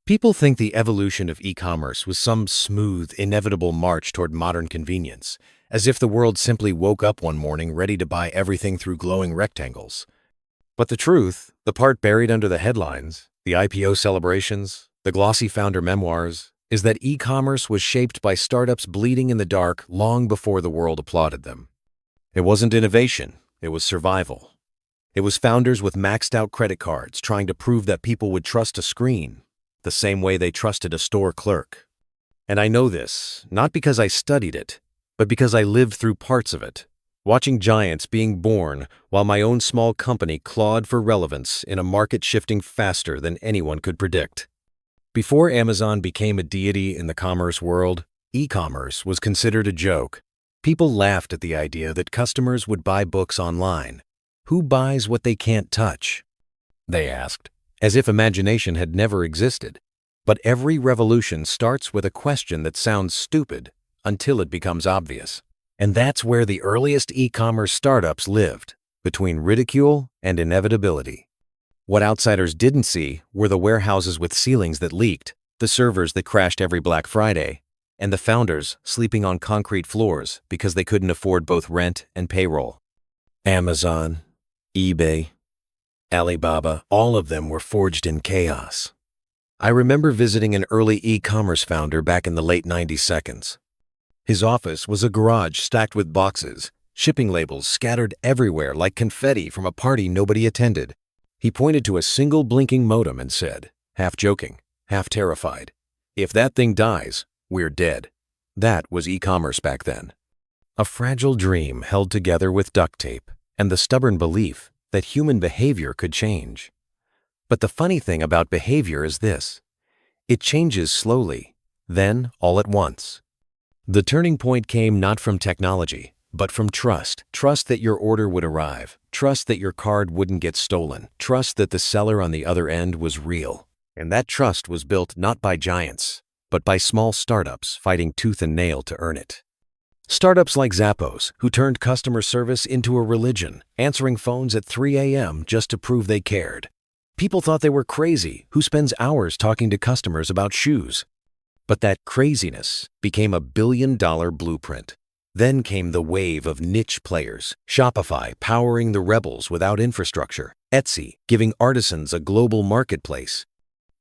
People think the evolution of e-commerce was some smooth, inevitable march toward modern convenience, as if the world simply woke up one morning ready to buy everything through glowing rectangles. But the truth, the part buried under the headlines, the IPO celebrations, the glossy founder memoirs, is that e-commerce was shaped by startups bleeding in the dark long before the world applauded them. It wasn't innovation, it was survival. It was founders with maxed out credit cards trying to prove that people would trust a screen the same way they trusted a store clerk. And I know this, not because I studied it, but because I lived through parts of it, watching giants being born while my own small company clawed for relevance in a market shifting faster than anyone could predict. Before Amazon became a deity in the commerce world, e-commerce was considered a joke. People laughed at the idea that customers would buy books online. Who buys what they can't touch? They asked, as if imagination had never existed. But every revolution starts with a question that sounds stupid until it becomes obvious. And that's where the earliest e-commerce startups lived, between ridicule and inevitability. What outsiders didn't see were the warehouses with ceilings that leaked, the servers that crashed every Black Friday, and the founders sleeping on concrete floors because they couldn't afford both rent and payroll. Amazon, eBay, Alibaba, all of them were forged in chaos. I remember visiting an early e-commerce founder back in the late 90s. His office was a garage stacked with boxes, shipping labels scattered everywhere like confetti from a party nobody attended. He pointed to a single blinking modem and said, half joking, half terrified, "If that thing dies, we're dead." That was e-commerce back then. A fragile dream held together with duct tape and the stubborn belief that human behavior could change. But the funny thing about behavior is this: it changes slowly, then all at once. The turning point came not from technology, but from trust. Trust that your order would arrive. Trust that your card wouldn't get stolen. Trust that the seller on the other end was real. And that trust was built not by giants, but by small startups fighting tooth and nail to earn it. Startups like Zappos, who turned customer service into a religion, answering phones at 3 a.m. just to prove they cared. People thought they were crazy, who spends hours talking to customers about shoes. But that craziness became a billion-dollar blueprint. Then came the wave of niche players, Shopify powering the rebels without infrastructure, Etsy giving artisans a global marketplace,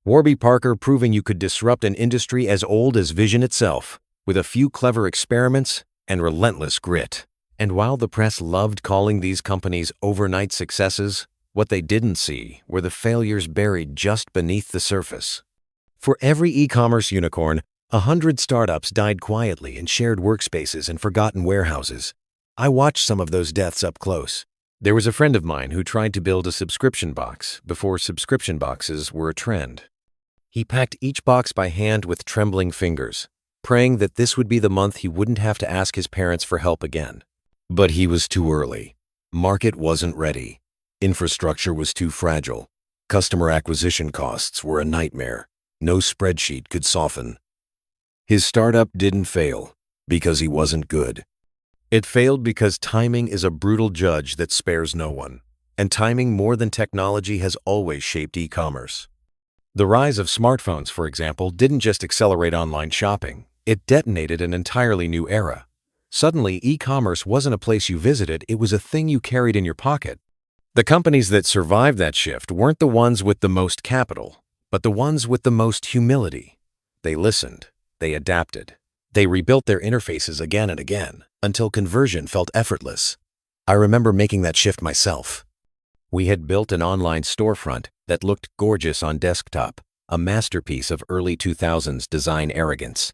Warby Parker proving you could disrupt an industry as old as vision itself, with a few clever experiments and relentless grit. And while the press loved calling these companies overnight successes, what they didn't see were the failures buried just beneath the surface. For every e-commerce unicorn, 100 startups died quietly in shared workspaces and forgotten warehouses. I watched some of those deaths up close. There was a friend of mine who tried to build a subscription box before subscription boxes were a trend. He packed each box by hand with trembling fingers, praying that this would be the month he wouldn't have to ask his parents for help again. But he was too early. Market wasn't ready. Infrastructure was too fragile. Customer acquisition costs were a nightmare. No spreadsheet could soften. His startup didn't fail because he wasn't good. It failed because timing is a brutal judge that spares no one. And timing more than technology has always shaped e-commerce. The rise of smartphones, for example, didn't just accelerate online shopping. It detonated an entirely new era. Suddenly, e-commerce wasn't a place you visited, it was a thing you carried in your pocket. The companies that survived that shift weren't the ones with the most capital, but the ones with the most humility. They listened, they adapted, they rebuilt their interfaces again and again, until conversion felt effortless. I remember making that shift myself. We had built an online storefront that looked gorgeous on desktop, a masterpiece of early 2000s design arrogance.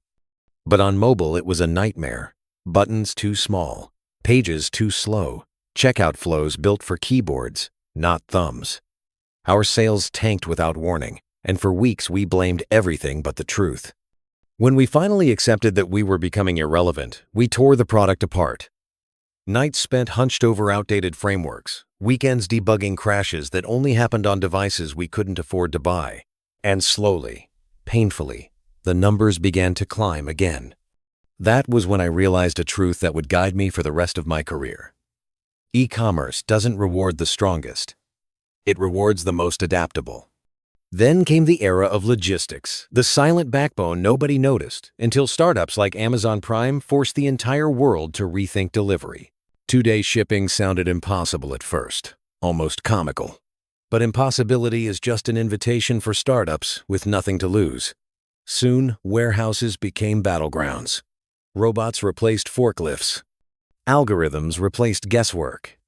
But on mobile, it was a nightmare. Buttons too small, pages too slow, checkout flows built for keyboards, not thumbs. Our sales tanked without warning, and for weeks we blamed everything but the truth. When we finally accepted that we were becoming irrelevant, we tore the product apart. Nights spent hunched over outdated frameworks, weekends debugging crashes that only happened on devices we couldn't afford to buy. And slowly, painfully, the numbers began to climb again. That was when I realized a truth that would guide me for the rest of my career. E-commerce doesn't reward the strongest. It rewards the most adaptable. Then came the era of logistics, the silent backbone nobody noticed until startups like Amazon Prime forced the entire world to rethink delivery. Two-day shipping sounded impossible at first, almost comical. But impossibility is just an invitation for startups with nothing to lose. Soon, warehouses became battlegrounds. Robots replaced forklifts. Algorithms replaced guesswork.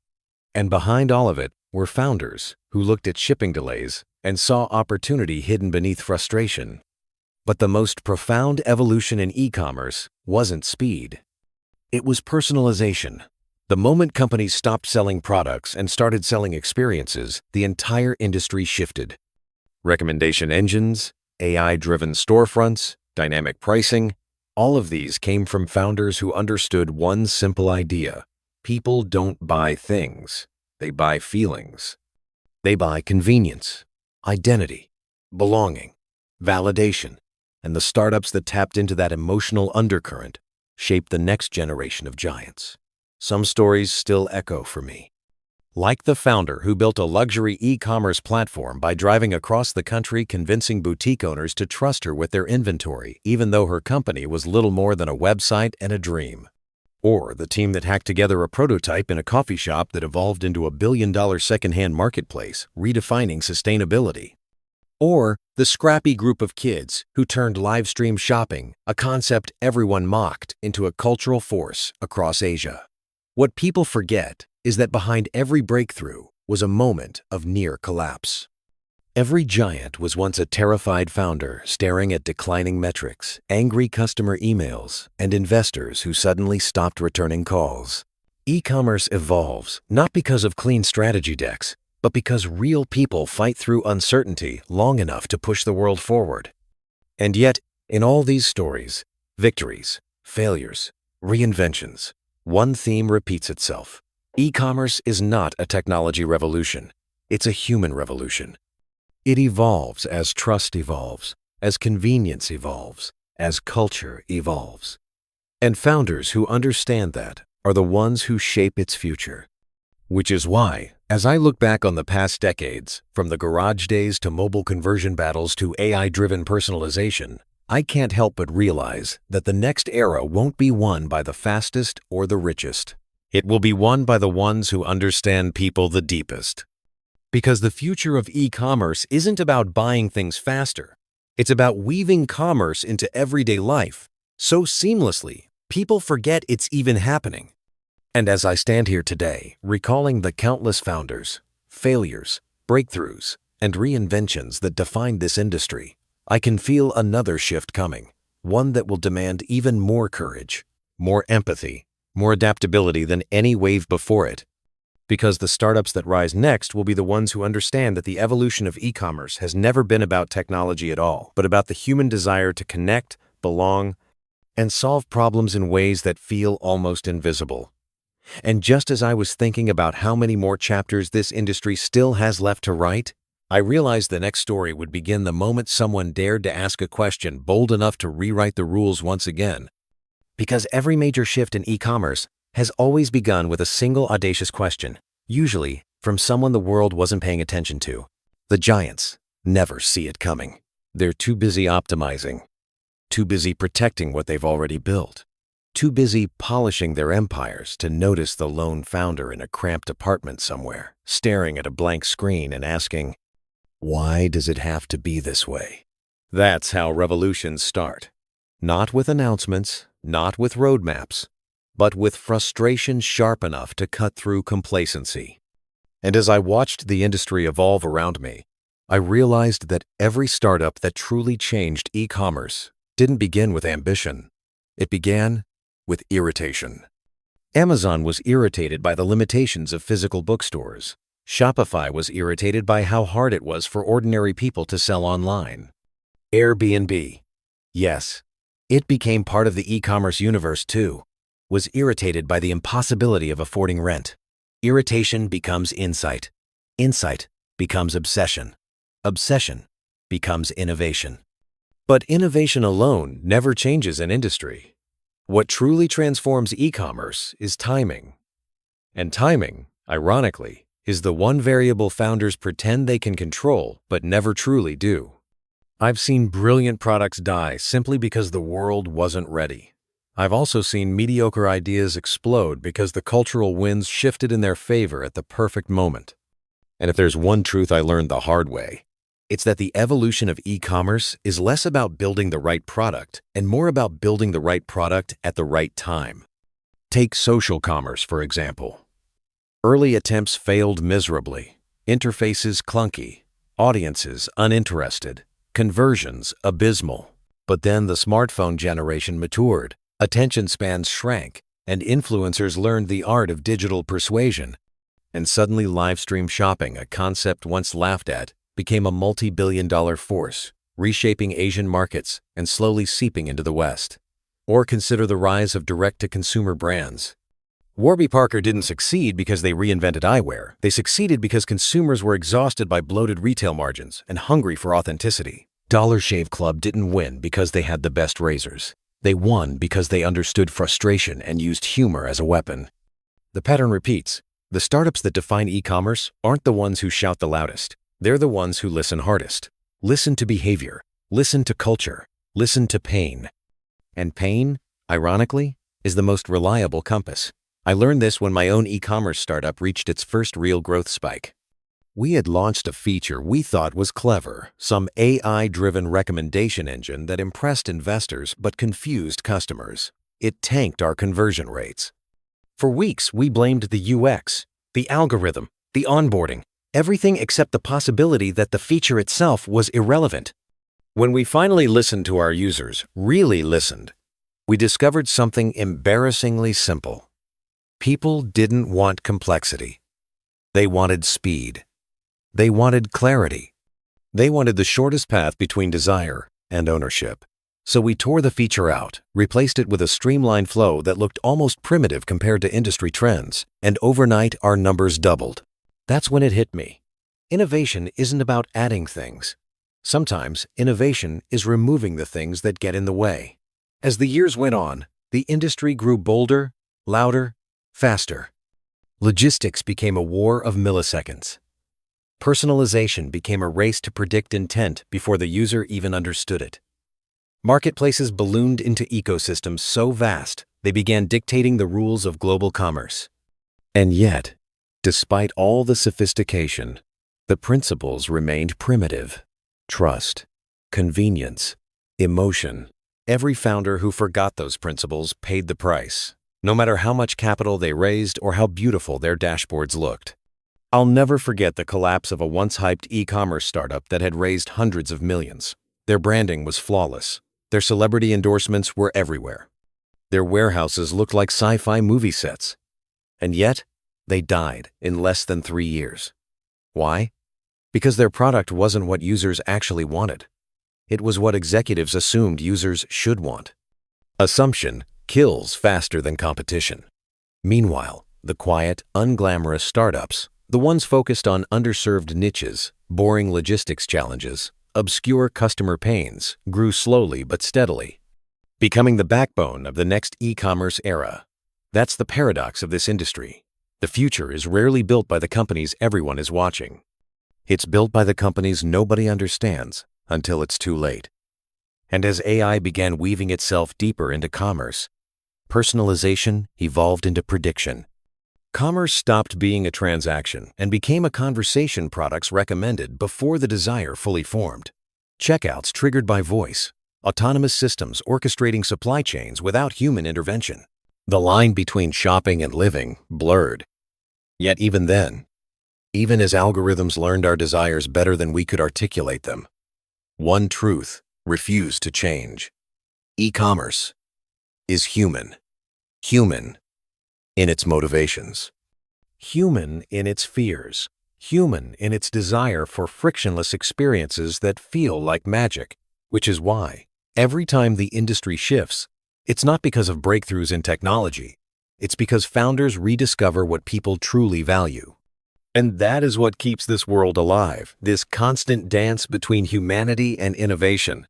And behind all of it were founders who looked at shipping delays and saw opportunity hidden beneath frustration. But the most profound evolution in e-commerce wasn't speed. It was personalization. The moment companies stopped selling products and started selling experiences, the entire industry shifted. Recommendation engines, AI-driven storefronts, dynamic pricing, all of these came from founders who understood one simple idea. People don't buy things, they buy feelings. They buy convenience, identity, belonging, validation, and the startups that tapped into that emotional undercurrent shaped the next generation of giants. Some stories still echo for me. Like the founder who built a luxury e-commerce platform by driving across the country convincing boutique owners to trust her with their inventory, even though her company was little more than a website and a dream. Or the team that hacked together a prototype in a coffee shop that evolved into a billion-dollar secondhand marketplace, redefining sustainability. Or the scrappy group of kids who turned live stream shopping, a concept everyone mocked, into a cultural force across Asia. What people forget is that behind every breakthrough was a moment of near collapse. Every giant was once a terrified founder staring at declining metrics, angry customer emails, and investors who suddenly stopped returning calls. E-commerce evolves not because of clean strategy decks, but because real people fight through uncertainty long enough to push the world forward. And yet, in all these stories, victories, failures, reinventions, one theme repeats itself. E-commerce is not a technology revolution. It's a human revolution. It evolves as trust evolves, as convenience evolves, as culture evolves. And founders who understand that are the ones who shape its future. Which is why, as I look back on the past decades, from the garage days to mobile conversion battles to AI-driven personalization, I can't help but realize that the next era won't be won by the fastest or the richest. It will be won by the ones who understand people the deepest. Because the future of e-commerce isn't about buying things faster. It's about weaving commerce into everyday life so seamlessly, people forget it's even happening. And as I stand here today, recalling the countless founders, failures, breakthroughs, and reinventions that defined this industry, I can feel another shift coming, one that will demand even more courage, more empathy, more adaptability than any wave before it. Because the startups that rise next will be the ones who understand that the evolution of e-commerce has never been about technology at all, but about the human desire to connect, belong, and solve problems in ways that feel almost invisible. And just as I was thinking about how many more chapters this industry still has left to write, I realized the next story would begin the moment someone dared to ask a question bold enough to rewrite the rules once again. Because every major shift in e-commerce has always begun with a single audacious question, usually from someone the world wasn't paying attention to. The giants never see it coming. They're too busy optimizing, too busy protecting what they've already built, too busy polishing their empires to notice the lone founder in a cramped apartment somewhere, staring at a blank screen and asking, "Why does it have to be this way?" That's how revolutions start. Not with announcements, not with roadmaps, but with frustration sharp enough to cut through complacency. And as I watched the industry evolve around me, I realized that every startup that truly changed e-commerce didn't begin with ambition. It began with irritation. Amazon was irritated by the limitations of physical bookstores. Shopify was irritated by how hard it was for ordinary people to sell online. Airbnb, yes, it became part of the e-commerce universe too, was irritated by the impossibility of affording rent. Irritation becomes insight. Insight becomes obsession. Obsession becomes innovation. But innovation alone never changes an industry. What truly transforms e-commerce is timing. And timing, ironically, is the one variable founders pretend they can control but never truly do. I've seen brilliant products die simply because the world wasn't ready. I've also seen mediocre ideas explode because the cultural winds shifted in their favor at the perfect moment. And if there's one truth I learned the hard way, it's that the evolution of e-commerce is less about building the right product and more about building the right product at the right time. Take social commerce, for example. Early attempts failed miserably. Interfaces clunky, audiences uninterested, conversions abysmal. But then the smartphone generation matured, attention spans shrank, and influencers learned the art of digital persuasion. And suddenly live stream shopping, a concept once laughed at, became a multi-billion-dollar force, reshaping Asian markets and slowly seeping into the West. Or consider the rise of direct-to-consumer brands. Warby Parker didn't succeed because they reinvented eyewear. They succeeded because consumers were exhausted by bloated retail margins and hungry for authenticity. Dollar Shave Club didn't win because they had the best razors. They won because they understood frustration and used humor as a weapon. The pattern repeats. The startups that define e-commerce aren't the ones who shout the loudest. They're the ones who listen hardest. Listen to behavior. Listen to culture. Listen to pain. And pain, ironically, is the most reliable compass. I learned this when my own e-commerce startup reached its first real growth spike. We had launched a feature we thought was clever, some AI-driven recommendation engine that impressed investors but confused customers. It tanked our conversion rates. For weeks, we blamed the UX, the algorithm, the onboarding, everything except the possibility that the feature itself was irrelevant. When we finally listened to our users, really listened, we discovered something embarrassingly simple. People didn't want complexity. They wanted speed. They wanted clarity. They wanted the shortest path between desire and ownership. So we tore the feature out, replaced it with a streamlined flow that looked almost primitive compared to industry trends, and overnight our numbers doubled. That's when it hit me. Innovation isn't about adding things. Sometimes innovation is removing the things that get in the way. As the years went on, the industry grew bolder, louder, faster. Logistics became a war of milliseconds. Personalization became a race to predict intent before the user even understood it. Marketplaces ballooned into ecosystems so vast, they began dictating the rules of global commerce. And yet, despite all the sophistication, the principles remained primitive. Trust, convenience, emotion. Every founder who forgot those principles paid the price, no matter how much capital they raised or how beautiful their dashboards looked. I'll never forget the collapse of a once-hyped e-commerce startup that had raised hundreds of millions. Their branding was flawless. Their celebrity endorsements were everywhere. Their warehouses looked like sci-fi movie sets. And yet, they died in less than 3 years. Why? Because their product wasn't what users actually wanted. It was what executives assumed users should want. Assumption kills faster than competition. Meanwhile, the quiet, unglamorous startups, the ones focused on underserved niches, boring logistics challenges, obscure customer pains, grew slowly but steadily, becoming the backbone of the next e-commerce era. That's the paradox of this industry. The future is rarely built by the companies everyone is watching. It's built by the companies nobody understands until it's too late. And as AI began weaving itself deeper into commerce, personalization evolved into prediction. Commerce stopped being a transaction and became a conversation products recommended before the desire fully formed. Checkouts triggered by voice, autonomous systems orchestrating supply chains without human intervention. The line between shopping and living blurred. Yet even then, even as algorithms learned our desires better than we could articulate them, one truth refused to change. E-commerce is human. Human in its motivations. Human in its fears. Human in its desire for frictionless experiences that feel like magic. Which is why, every time the industry shifts, it's not because of breakthroughs in technology. It's because founders rediscover what people truly value. And that is what keeps this world alive, this constant dance between humanity and innovation.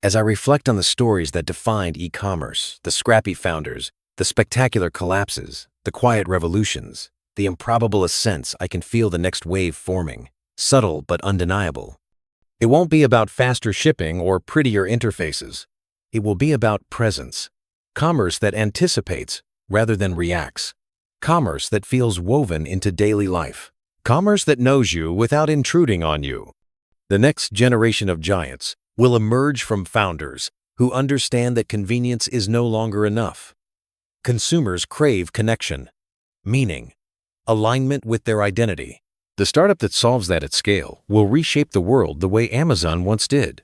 As I reflect on the stories that defined e-commerce, the scrappy founders, the spectacular collapses, the quiet revolutions, the improbable ascents. I can feel the next wave forming, subtle but undeniable. It won't be about faster shipping or prettier interfaces. It will be about presence. Commerce that anticipates rather than reacts. Commerce that feels woven into daily life. Commerce that knows you without intruding on you. The next generation of giants will emerge from founders who understand that convenience is no longer enough. Consumers crave connection, meaning, alignment with their identity. The startup that solves that at scale will reshape the world the way Amazon once did.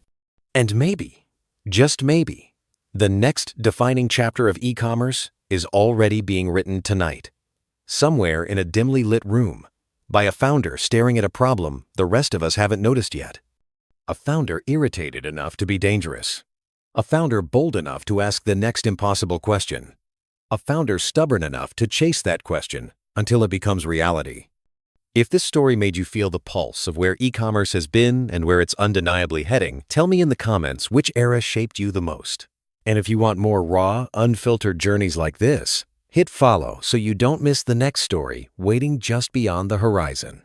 And maybe, just maybe, the next defining chapter of e-commerce is already being written tonight, somewhere in a dimly lit room, by a founder staring at a problem the rest of us haven't noticed yet. A founder irritated enough to be dangerous. A founder bold enough to ask the next impossible question. A founder stubborn enough to chase that question until it becomes reality. If this story made you feel the pulse of where e-commerce has been and where it's undeniably heading, tell me in the comments which era shaped you the most. And if you want more raw, unfiltered journeys like this, hit follow so you don't miss the next story waiting just beyond the horizon.